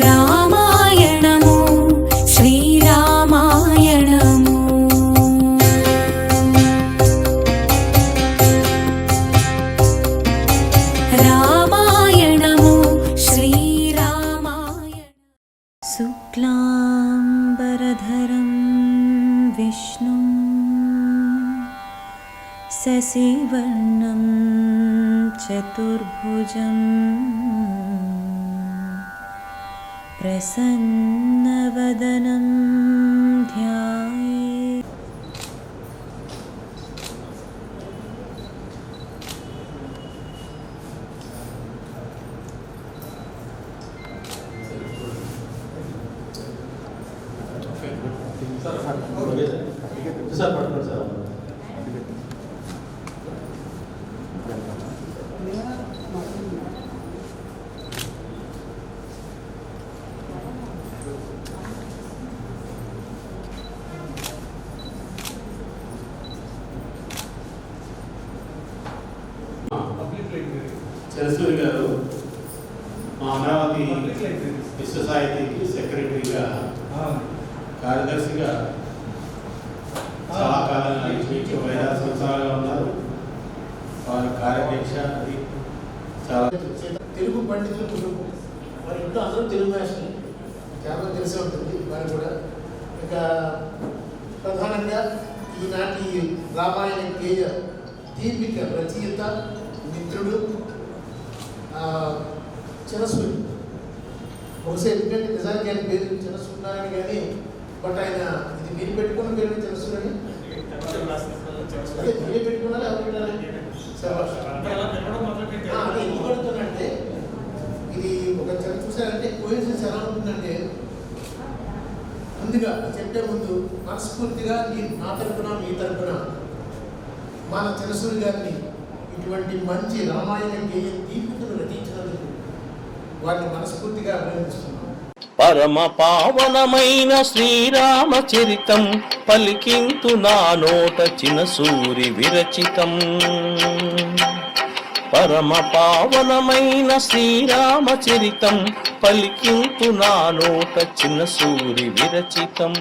రామాయణము శ్రీరామాయణము రామాయణము శ్రీరామాయణ శుక్లాంబరధరం విష్ణుం శశివర్ణం చతుర్భుజం ప్రసన్నవదనం ధ్యాయేత్. చరసూరి గారు మా అమరావతి విశ్వసాహితీకి సెక్రటరీగా కార్యదర్శిగా చాలా కాలంగా ఇంచుమించు 5-6 సంవత్సరాలుగా ఉన్నారు. వారి కార్యదీక్ష అది చాలా తెలుగు పండితుల కుటుంబం. వారి ఇంట్లో అందరూ తెలుగు భాషని చాలా తెలిసే ఉంటుంది. వారు కూడా ఇక ప్రధానంగా ఈనాటి రామాయణ గేయ దీపిక రచయిత మిత్రుడు చినసూరి. బహుశా ఎందుకంటే నిజానికి ఆయన పేరు చినసూరి కానీ బట్ ఆయన ఇది మీరు పెట్టుకున్న పేరు చినసూరి అని మీరు పెట్టుకున్నారా అదే ఎందుకు పడుతుందంటే ఇది ఒక చూసారంటే కోయిన్సిడెన్స్ ఎలా ఉంటుందంటే ముందుగా చెప్పే ముందు మనస్ఫూర్తిగా నా తరపున మీ తరపున మన చినసూరి గారిని ఇటువంటి మంచి రామాయణ గేయ దీపికను రచించినందుకు వారిని మనస్ఫూర్తిగా అభినందిస్తున్నాం. పరమ పావనమైన శ్రీరామచరితం పలికింతు నా నోట చినసూరి విరచితం. పరమ పావనమైన శ్రీరామచరితం పలికింతు నా నోట చినసూరి విరచితం.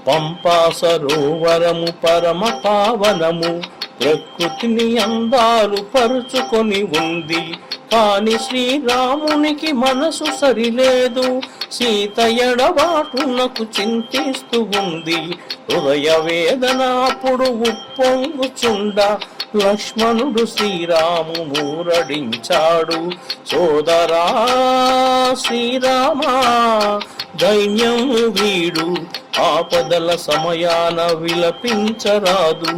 పంపా సరోవరము పరమ పావనము ప్రకృతిని అందాలు పరుచుకొని ఉంది. కాని శ్రీరామునికి మనసు సరిలేదు, సీత ఎడబాటునకు చింతిస్తూ ఉంది. హృదయ వేదన అప్పుడు ఉప్పొంగుచుండ లక్ష్మణుడు శ్రీరామును రడించాడు. సోదరా శ్రీరామా దైన్యము వీడు, ఆపదల సమయాన విలపించరాదు.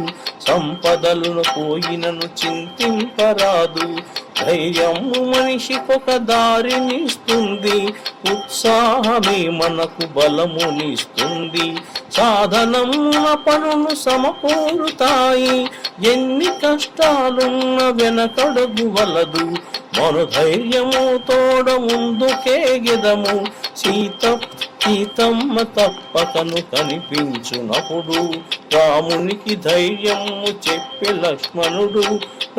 సంపదలను పోయినను చింతింపరాదు. ధైర్యము మనిషికొక దారినిస్తుంది, ఉత్సాహమే మనకు బలమునిస్తుంది. సాధనమున పనులు సమకూరుతాయి, ఎన్ని కష్టాలున్న వెనకడుగు వలదు. మనోధైర్యము తోడ ముందుకేగెదము, సీతమ్మ తప్పకను కనిపించునప్పుడు. రామునికి ధైర్యము చెప్పే లక్ష్మణుడు,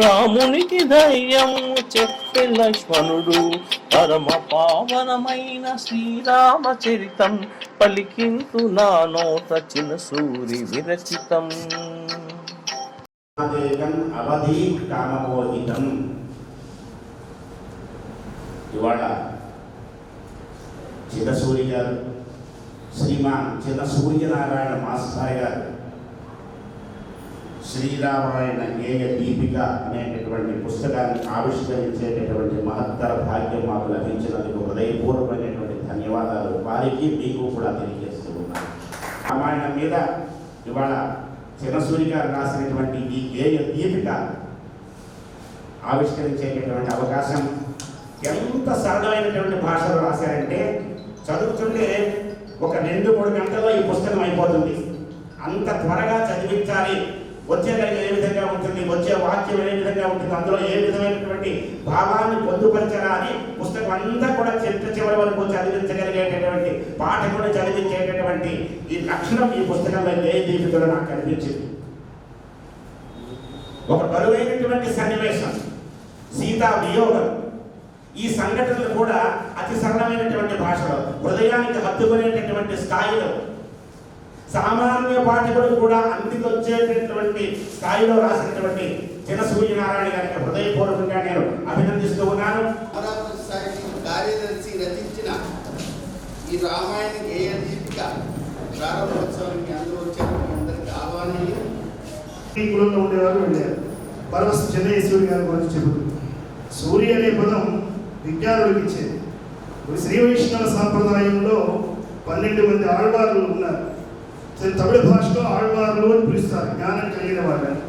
రామునికి ధైర్యము చెప్పే లక్ష్మణుడు. పరమ పావనమైన శ్రీరామచరితం పలికింతు నా నోట చినసూరి విరచితం. అవధి కామబోధితం. ఇవాళ చిన్నసూరి గారు, శ్రీమాన్ చిన్న సూర్యనారాయణ మాస్టర్ గారు శ్రీరామాయణ గేయ దీపిక అనేటటువంటి పుస్తకాన్ని ఆవిష్కరించేటటువంటి మహత్తర భాగ్యం మాకు లభించినందుకు హృదయపూర్వకమైనటువంటి ధన్యవాదాలు వారికి మీకు కూడా తెలియజేస్తూ ఉన్నాను. రామాయణం మీద ఇవాళ చిన్నసూరి గారు రాసినటువంటి ఈ గేయ దీపిక ఆవిష్కరించేటటువంటి అవకాశం ఎంత సరళమైనటువంటి భాషలో రాశారంటే చదువుతుంటే ఒక 2-3 గంటల్లో ఈ పుస్తకం అయిపోతుంది. అంత త్వరగా చదివించాలి. వచ్చే గడియ ఏ విధంగా ఉంటుంది, వచ్చే వాక్యం ఏ విధంగా ఉంటుంది, అందులో ఏ విధమైనటువంటి భావాన్ని పొందుపరచరా అని పుస్తకం అంతా కూడా చివరి వరకు చదివించగలిగేటటువంటి పాఠకుడు చదివించేటటువంటి ఈ లక్షణం ఈ పుస్తకంలో ఏ దీపికలో నాకు కనిపించింది. ఒక బరువైనటువంటి సన్నివేశం సీతా వియోగం. ఈ సంఘటనలు కూడా అతి సరళమైనటువంటి భాషలో, హృదయానికి హత్తుకునేటటువంటి స్థాయిలో, సామాన్య పాఠకుడు కూడా అందికొచ్చేటటువంటి స్థాయిలో రాసినటువంటి చిన సూర్యనారాయణ గారికి హృదయపూర్వకంగా నేను అభినందిస్తూ ఉన్నాను. అమరావతి సాహిత్య కార్యదర్శి రచించిన ఈ రామాయణ గేయ దీపిక ప్రారంభోత్సవానికి అందరూ వచ్చారు. అందరికి ఆహ్వానాలు. ఈ కులంలో ఉండేవారు వెళ్ళారు. పరవశ చెన్నై సూర్య గారి గురించి చెబుతుంది. సూర్య అనే పదం విజ్ఞానులకు ఇచ్చేది. శ్రీ వైష్ణవ సాంప్రదాయంలో 12 మంది ఆళ్వార్లు ఉన్నారు. తమిళ భాషలో ఆళ్వార్లు అని పిలుస్తారు, జ్ఞానం కలిగిన వాళ్ళని.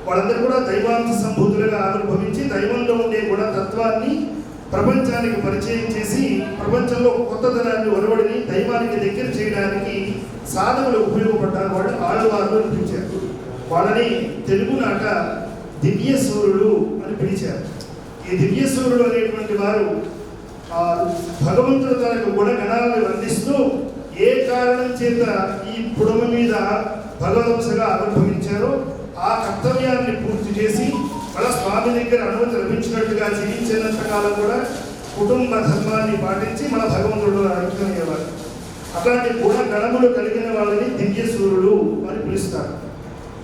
వాళ్ళందరూ కూడా దైవాంశ సంభూతులుగా ఆవిర్భవించి దైవంలో ఉండే గుణతత్వాన్ని ప్రపంచానికి పరిచయం చేసి ప్రపంచంలో కొత్తదనాన్ని ఒరవడిని దైవానికి దగ్గర చేయడానికి సాధకులు ఉపయోగపడ్డారు. వాళ్ళు ఆళ్వార్లు అని పిలిచారు. వాళ్ళని తెలుగు నాట దివ్య సూర్యుడు అని పిలిచారు. ఈ దివ్య సూర్యుడు అనేటువంటి వారు భగవంతుడు తన గుణగణాలను వర్ణిస్తూ ఏ కారణం చేత ఈ పుడమ మీద భగవద్వంశగా ఆవిర్భవించారో ఆ కర్తవ్యాన్ని పూర్తి చేసి మన స్వామి దగ్గర అనుమతి లభించినట్టుగా జీవించినంత కాలం కూడా కుటుంబ ధర్మాన్ని పాటించి మన భగవంతుడు ఐక్యమయ్యేవారు. అట్లాంటి గుణగణములు కలిగిన వాళ్ళని దివ్య సూర్యుడు అని పిలుస్తారు.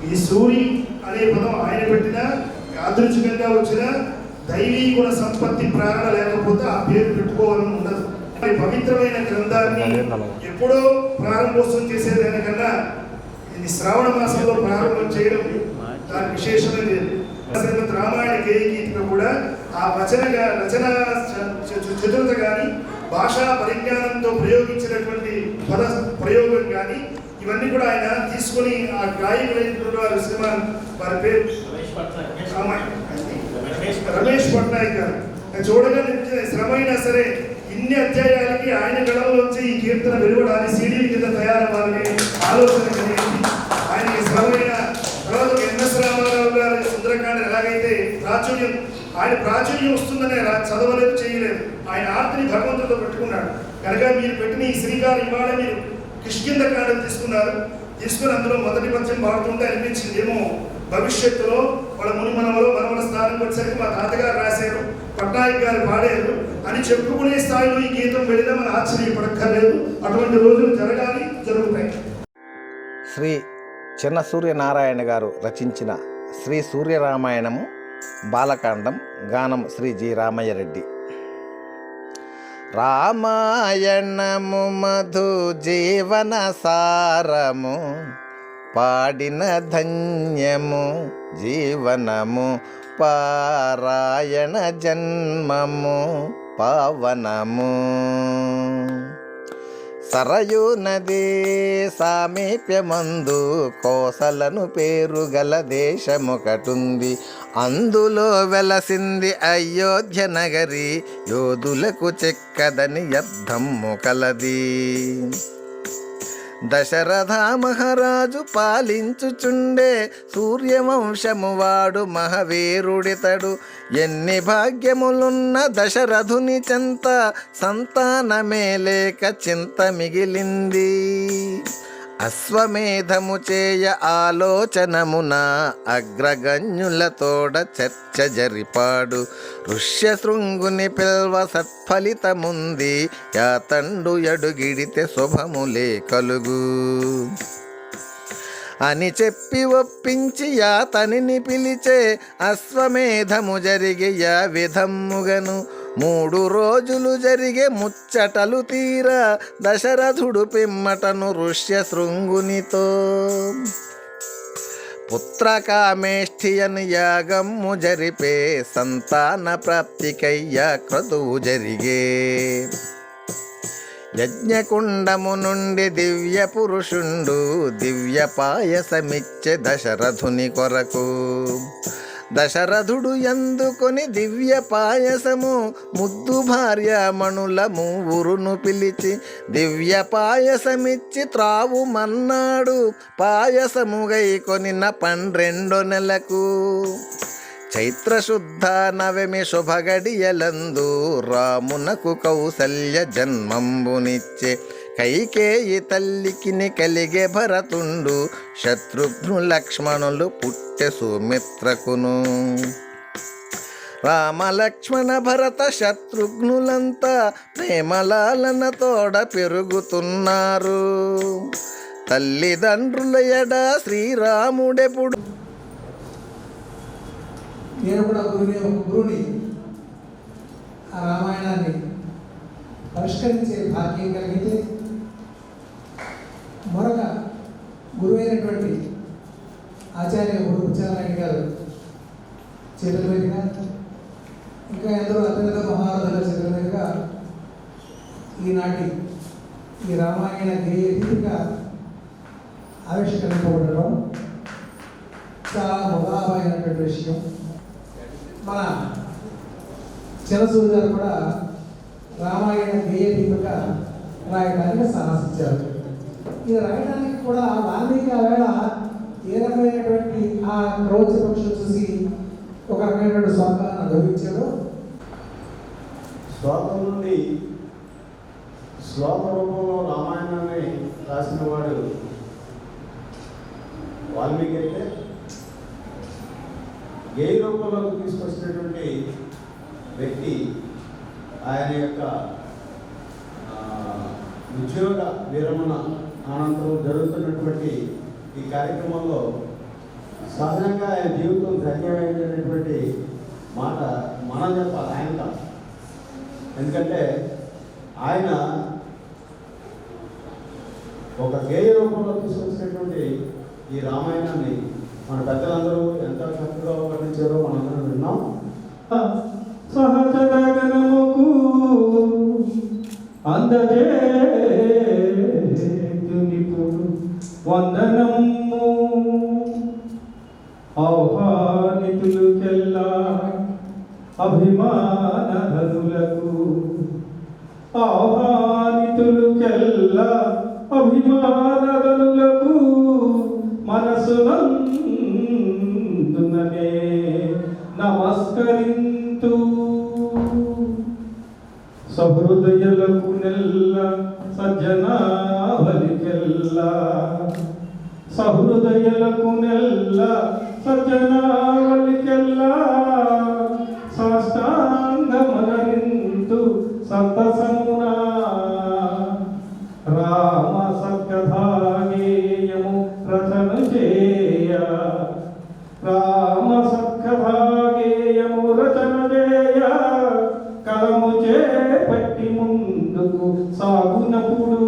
ఈ సూరి అనే పదం ఆయన పెట్టిన యాదృచ్ఛికంగా వచ్చిన దైవీ గుణ సంపత్తి ప్రేరణ లేకపోతే ఆ పేరు పెట్టుకోవాలని ఉండదు. పవిత్రమైన గ్రంథాన్ని ఎప్పుడో ప్రారంభోత్సవం చేసేదానికన్నా ఇది శ్రావణ మాసంలో ప్రారంభం చేయడం దాని విశేషమే లేదు. రామాయణ గేయగీతిక కూడా ఆ రచన చతురత కానీ భాషా పరిజ్ఞానంతో ప్రయోగించినటువంటి పద ప్రయోగం కానీ ఇవన్నీ కూడా ఆయన తీసుకుని ఆ గాయకులైనటువంటి వారు శ్రీమాన్ వారి పేరు రమేష్ పట్నాయక్ గారు చూడగానే శ్రమైనా సరే ఇన్ని అధ్యాయాలకి ఆయన గడవలోంచి ఈ కీర్తన వెలువడాలి సీడీల కింద తయారవ్వాలనే ఆలోచన కలిగింది. ఆయనకి శ్రమైన తర్వాత ఎన్ఎస్ రామారావు గారి సుందరకాండ ఎలాగైతే ప్రాచుర్యం వస్తుందనే చదవలేదు, చేయలేదు. ఆయన ఆర్తిని భగవంతుడితో పెట్టుకున్నాడు కనుక మీరు పెట్టిన ఈ శ్రీకారం ఇవాళ మీరు కిష్కింధకాండం తీసుకుని అందులో మొదటి పద్యం పాడుతుంటే అనిపించింది ఏమో భవిష్యత్తులో వాళ్ళ మనవల స్థానం వచ్చేసరికి మా తాతగారు రాశారు, పట్నాయక్ గారు పాడారు అని చెప్పుకునే స్థాయిలో ఈ గీతం వెళ్ళినా మనం ఆశ్చర్యపడక్కర్లేదు. అటువంటి రోజులు జరుగుతాయి. శ్రీ చిన్న సూర్యనారాయణ గారు రచించిన శ్రీ సూర్యరామాయణము బాలకాండం, గానం శ్రీ జి రామయ్య రెడ్డి. రామాయణము మధు జీవన సారము, పాడిన ధన్యము జీవనము, పారాయణ జన్మము పావనము. సరయు నది సామీప్యమందు కోసలను పేరుగల దేశమొకటుంది, అందులో వెలసింది అయోధ్య నగరి, యోధులకు చెక్కదని అర్థము కలది. దశరథ మహారాజు పాలించుచుండే సూర్యవంశము వాడు మహావీరుడితడు, ఎన్ని భాగ్యములున్న దశరథుని చెంత సంతానమే లేక చింత మిగిలింది. అశ్వమేధము చేయ ఆలోచనమున అగ్రగణ్యులతోడ చర్చ జరిపాడు, ఋష్యశృంగుని పిల్వ సత్ఫలితముంది, యాతండు ఎడుగిడితే శుభములే కలుగు అని చెప్పి ఒప్పించి యాతనిని పిలిచే, అశ్వమేధము జరిగే యా విధమ్ముగను 3 రోజులు జరిగే ముచ్చటలు తీరా, దశరథుడు పిమ్మటను ఋష్యశృంగునితో పుత్రకామేష్ఠియను యాగమ్ము జరిపే, సంతాన ప్రాప్తికయ్యా క్రతువు జరిగే. యజ్ఞకుండము నుండి దివ్య పురుషుండు దివ్య పాయసమిచ్చే దశరథుని కొరకు. దశరథుడు ఎందుకొని దివ్య పాయసము, ముద్దు భార్యామణుల 3 పిలిచి దివ్య పాయసమిచ్చి త్రావుమన్నాడు, పాయసముగై కొనిన 12 నెలకు. చైత్రశుద్ధ నవమి శుభగడియలందు రామునకు కౌసల్య జన్మంబునిచ్చే, కైకేయి తల్లికిని కలిగే భరతుండు, శత్రుఘ్ను లక్ష్మణులు పుట్టె సుమిత్రకును. రామ లక్ష్మణ భరత శత్రుఘ్నులంతా ప్రేమలాలన తోడ పెరుగుతున్నారు. తల్లిదండ్రుల ఎడ శ్రీరాముడెప్పుడు. నేను కూడా గురుని ఆ రామాయణాన్ని పరిష్కరించే భాగ్యం కలిగితే మరొక గురువైనటువంటి ఆచార్య బుచ్చనారాయణ గారు చేతుల మీదుగా, ఇంకా ఎందరో అత్యంత మహారథుల చేతుల మీదుగా ఈనాటి ఈ రామాయణ గేయ రీతిగా ఆవిష్కరింపబడడం చాలా ముదామైనటువంటి విషయం. మన చిరసూరి గారు కూడా రామాయణ గేయ దీపిక రాయడానికి సాహసించారు. ఇది రాయడానికి కూడా వాల్మీకి ఆవేళ ఏ రకమైనటువంటి ఆ క్రౌచ పక్షులు చూసి ఒక రకమైనటువంటి స్వార్థాన్ని అనుభవించాడు. శ్లోకం నుండి శ్లోక రూపంలో రామాయణాన్ని రాసిన వాడు వాల్మీకి అయితే, గేయ రూపంలోకి తీసుకొచ్చినటువంటి వ్యక్తి ఆయన యొక్క ఉద్యోగ విరమణ అనంతరం జరుగుతున్నటువంటి ఈ కార్యక్రమంలో సహజంగా ఆయన జీవితం ధన్యమైనటువంటి మాట మనం చెప్పాలి, ఆయన కాదు. ఎందుకంటే ఆయన ఒక గేయ రూపంలో తీసుకొచ్చినటువంటి ఈ రామాయణాన్ని మన పెద్దలందరూ ఎంత చక్కగా వర్ణించారో మనందరం విన్నాం. సహచరగణముకు అందజే వందనము ఆహ్వానితులుకెల్లా అభిమాన ధనులకు, ఆహ్వానితులుకెల్లా అభిమాన ధనులకు మనసునందుననే నమస్కరింతు. సహృదయులకు నెల్ల సజ్జనావలికెల్లా, సహృదయులకు నెల్ల సజ్జనావలికెల్లా సాష్టాంగమనరింతు సంతసమునా. రామ సత్కథాగేయము రచన చేయ, రామ సత్కథాగేయము రచన చేయ, కలము చేపట్టి ముందుకు సాగునప్పుడు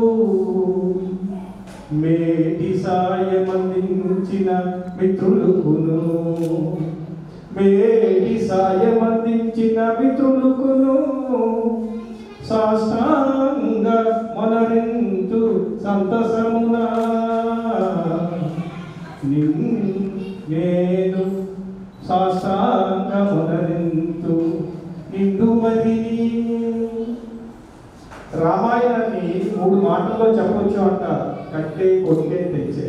మేటి సాయమందించిన మిత్రులుకును, మేటి సాయమందించిన మిత్రులుకును సాష్టాంగ మనరింతు సంతసమునా. నేను సాష్టాంగ మనరింతు నిండు మదిని. రామాయణాన్ని 3 మాటల్లో చెప్పొచ్చు అంటారు, కట్టే కొట్టే తెచ్చే.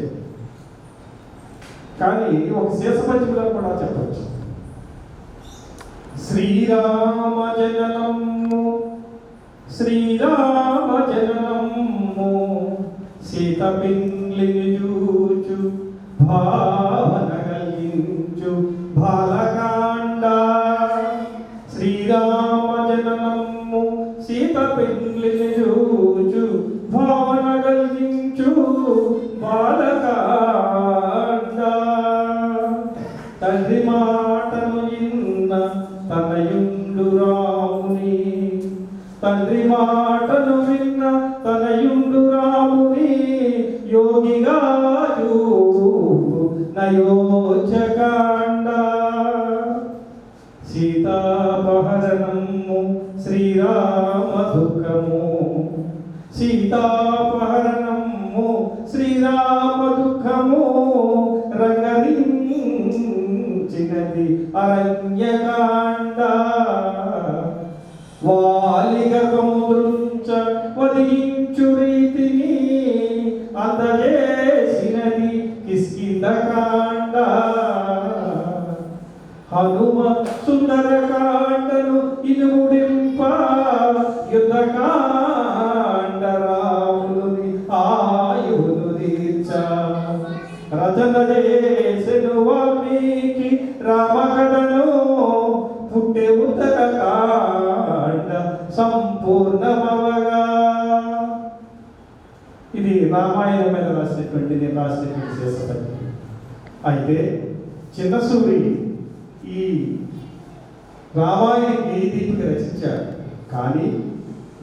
కానీ ఒక శేషపద్యంలో కూడా చెప్పచ్చు. శ్రీరామ జననము, శ్రీరామ జననము, సీత పిల్లిని చూచు భావన కలిగించు బాలకాండ. శ్రీరామ జననము, సీత పిల్లిని చూచు భావన కలిగించు బాలకాండ. తండ్రి మాటను ఇన్న తనయుండు రాముని, తండ్రి మాటను విన్న తనయుండు రాముని, యోగిగా చూపు నయోచకాండ. సీతాపహరణము శ్రీరామ దుఃఖము, సీతాపహరణము శ్రీరామ దుఃఖము, రంగరించినది అరణ్యకాండ. వాలిగముద్రుంచ వధించు రీతిని అందజేసినది కిష్కింధకాండ. హనుమ సుందరకాండను ఇనుముడింప యుద్ధకాండ. రాములు చేసెను వాల్మీకి రామకథను పుట్టే ఉత్తరకాండ సంపూర్ణమవగా. ఇది రామాయణం మీద నేను రాసినటువంటి శేషపతి. అయితే చిన్నసూరి ఈ రామాయణ గీతికి రచించారు, కానీ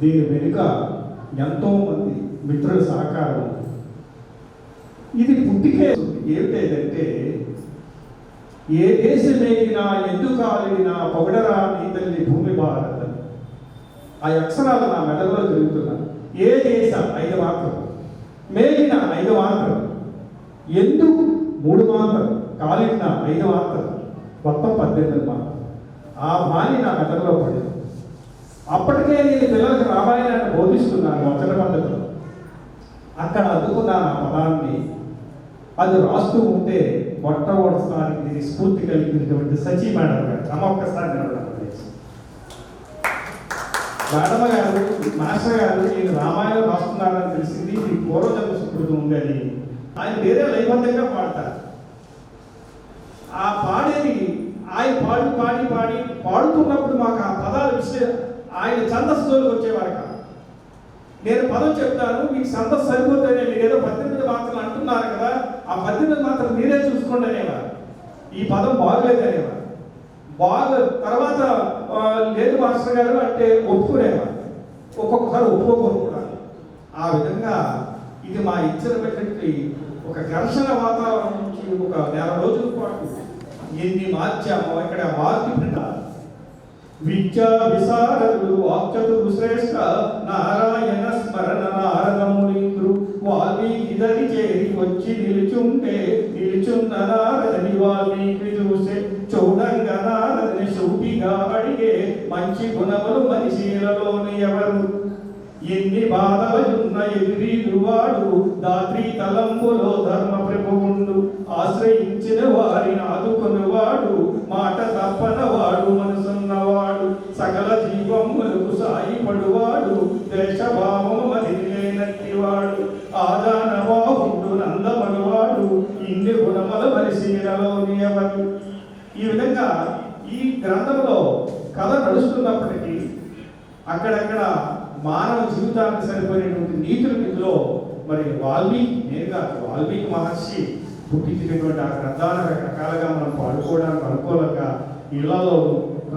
దీని వెనుక ఎంతోమంది మిత్రుల సహకారం. ఇది పుట్టికే ఏమిటంటే, ఏ దేశమేగినా ఎందుకు ఆలినా పొగడరా నీ తల్లి భూమి భారత. ఆ అక్షరాలు నా మెడలో తిరుగుతున్నాను. ఏ దేశ 5 మాత్రం, మేగిన 5 మాత్రం, ఎందుకు 3 మాత్రం, కాలిన 5 మాత్రం, మొత్తం 18 మాత్రం. ఆ బాణి నా మెదడులో పడింది. అప్పటికే నేను పిల్లలకు రామాయణాన్ని బోధిస్తున్నాను వచన పద్ధతిలో. అక్కడ అందుకున్నాను ఆ పదాన్ని. అది రాస్తూ ఉంటే మొట్టమొదటిసారి ఇది స్ఫూర్తి కలిగినటువంటి సచి మేడం గారు అమ్మ ఒక్కసారి మేడం గారు, మాస్టర్ గారు, నేను రామాయణం రాస్తున్నానని తెలిసింది, ఇది పూర్వజన్మ సుకృతం ఉంది అని ఆయన వేరే లైబద్ధంగా పాడతారు. ఆ పాడేది ఆయన పాడుతున్నప్పుడు మాకు ఆ పదాలు ఆయన ఛందస్సులోకి వచ్చేవారు కాదు. నేను పదం చెప్తాను, మీకు ఛందస్సు సరిపోతుందని, మీరు ఏదో 18 మాత్రం అంటున్నారు కదా, ఆ 18 మాత్రం మీరే చూసుకోండి అనేవారు. ఈ పదం బాగలేదు అనేవారు. తర్వాత లేదు మాస్టర్ గారు అంటే ఒప్పుకునేవారు, ఒక్కొక్కసారి ఒప్పుకోకూడదు కూడా. ఆ విధంగా ఇది మా ఇచ్చినటువంటి ఒక ఘర్షణ వాతావరణం నుంచి ఒక 4 రోజుల పాటు ఎన్ని మార్చామో ఇక్కడ మార్చి విద్యా విశారదుడు వాక్చతుడు శ్రేష్ఠ నారాయణ స్మరణ నారదమునింద్రు వాల్మీకి దరి చేరి వచ్చి నిలుచున్న నారదని వాల్మీకి చూసే చూడంగా నారదని సూటిగా అడిగే మంచి గుణములు మనిషిలలోని ఎవరు ఎన్ని బాధలున్న ఎదురీదువాడు దాత్రి తలంబులో ధర్మ ప్రభువుండు ఆశ్రయించిన వారిని ఆదుకునేవాడు మాట తప్పనవాడు మనసున్నవాడు సకల జీవములకు సాయిపడువాడు దేశభావము మరి లేనట్టివాడు ఆదానవాహుడు నందమనువాడు ఇన్ని గుణముల పరిశీలలోని ఎవరు. ఈ విధంగా ఈ గ్రంథంలో కథ నడుస్తున్నప్పటికీ అక్కడక్కడ మానవ జీవితానికి సరిపోయినటువంటి నీతులు ఇందులో మరి వాల్మీకి మహర్షి పుట్టించినటువంటి ఆ గ్రంథాలను రకరకాలుగా మనం పాడుకోవడానికి అనుకూలంగా ఇళ్లలో,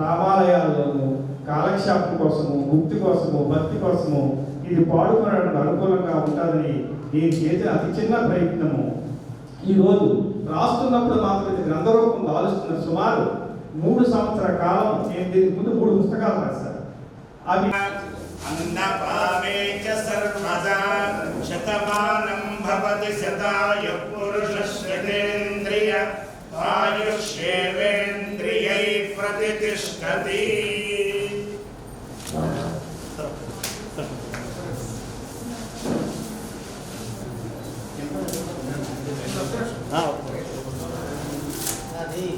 రామాలయాల్లోనూ కాలక్షేపం కోసము, ముక్తి కోసము, భక్తి కోసము ఇది పాడుకోవడానికి అనుకూలంగా ఉంటుందని నేను చేసిన అతి చిన్న ప్రయత్నము. ఈరోజు రాస్తున్నప్పుడు మాత్రం ఇది గ్రంథ రూపంలో ఆలోచిస్తున్న సుమారు 3 సంవత్సరాల కాలం నేను దీనికి ముందు 3 పుస్తకాలు రాశాను. అవి अन्नपामे च सर्वदा शतमानं भवति शतायुः पुरुषस्येन्द्रिय आयुष्येवेन्द्रियै प्रतिष्ठति. అది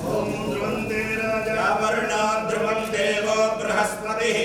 ఓం ధ్రువంతే రాజా వర్ణా ధ్రువం దేవో బృహస్పతిః